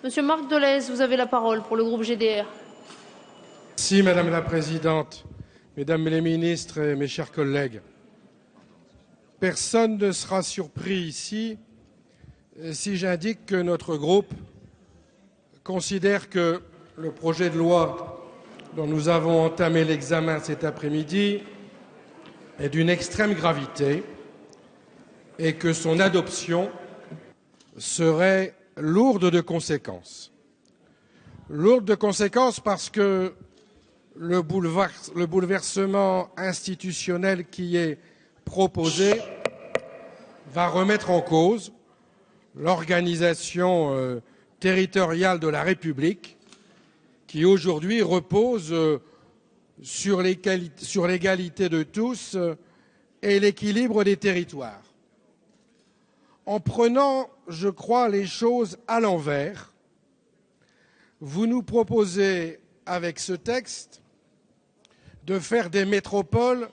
Monsieur Marc Dolez, vous avez la parole pour le groupe GDR. Merci Madame la Présidente, Mesdames les ministres et mes chers collègues. Personne ne sera surpris ici si j'indique que notre groupe considère que le projet de loi dont nous avons entamé l'examen cet après-midi est d'une extrême gravité et que son adoption serait lourde de conséquences. Lourde de conséquences parce que le bouleversement institutionnel qui est proposé va remettre en cause l'organisation territoriale de la République qui aujourd'hui repose sur l'égalité de tous et l'équilibre des territoires. En prenant, je crois, les choses à l'envers, vous nous proposez, avec ce texte, de faire des métropoles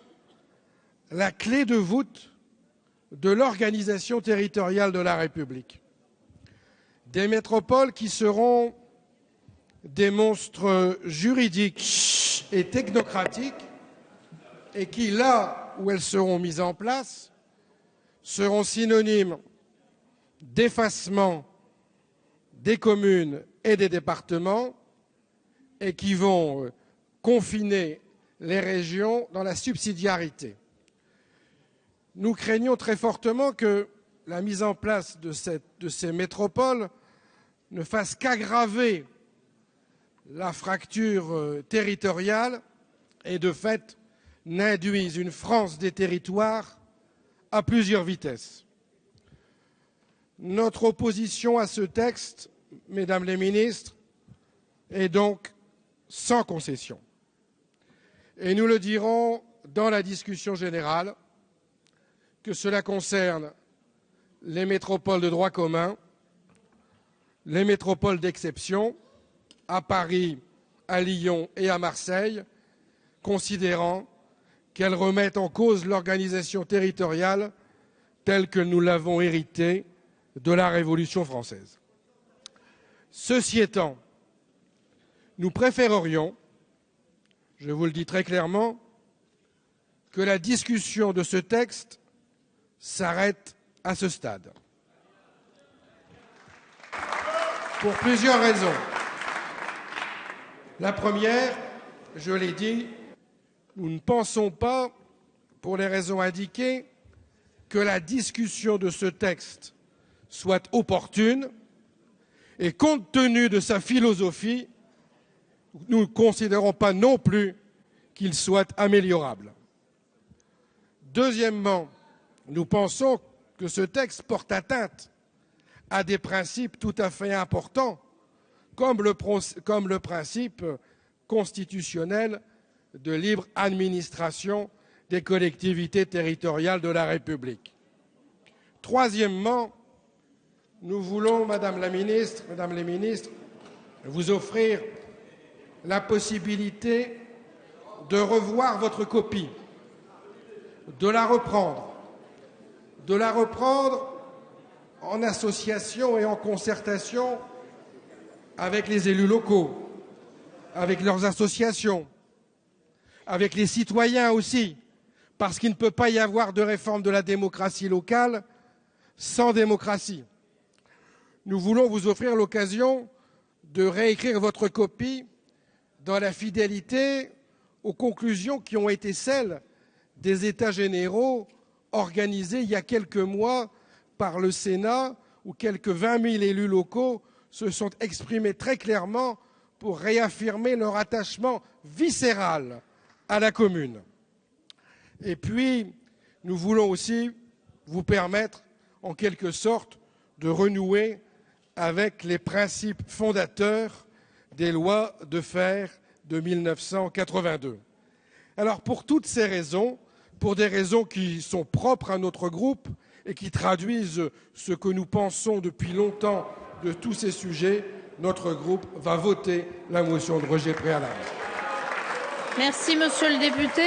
la clé de voûte de l'organisation territoriale de la République. Des métropoles qui seront des monstres juridiques et technocratiques et qui, là où elles seront mises en place, seront synonymes d'effacement des communes et des départements et qui vont confiner les régions dans la subsidiarité. Nous craignons très fortement que la mise en place de ces métropoles ne fasse qu'aggraver la fracture territoriale et, de fait, n'induise une France des territoires à plusieurs vitesses. Notre opposition à ce texte, Mesdames les ministres, est donc sans concession. Et nous le dirons dans la discussion générale, que cela concerne les métropoles de droit commun, les métropoles d'exception, à Paris, à Lyon et à Marseille, considérant qu'elles remettent en cause l'organisation territoriale telle que nous l'avons héritée de la Révolution française. Ceci étant, nous préférerions, je vous le dis très clairement, que la discussion de ce texte s'arrête à ce stade. Pour plusieurs raisons. La première, je l'ai dit, nous ne pensons pas, pour les raisons indiquées, que la discussion de ce texte soit opportune et compte tenu de sa philosophie, nous ne considérons pas non plus qu'il soit améliorable. Deuxièmement, nous pensons que ce texte porte atteinte à des principes tout à fait importants, comme le principe constitutionnel de libre administration des collectivités territoriales de la République. Troisièmement, nous voulons, Madame la Ministre, Mesdames les ministres, vous offrir la possibilité de revoir votre copie, de la reprendre en association et en concertation avec les élus locaux, avec leurs associations, avec les citoyens aussi, parce qu'il ne peut pas y avoir de réforme de la démocratie locale sans démocratie. Nous voulons vous offrir l'occasion de réécrire votre copie dans la fidélité aux conclusions qui ont été celles des États généraux organisés il y a quelques mois par le Sénat, où quelques 20 000 élus locaux se sont exprimés très clairement pour réaffirmer leur attachement viscéral à la commune. Et puis, nous voulons aussi vous permettre, en quelque sorte, de renouer avec les principes fondateurs des lois de fer de 1982. Alors, pour toutes ces raisons, pour des raisons qui sont propres à notre groupe et qui traduisent ce que nous pensons depuis longtemps de tous ces sujets, notre groupe va voter la motion de rejet préalable. Merci, monsieur le député.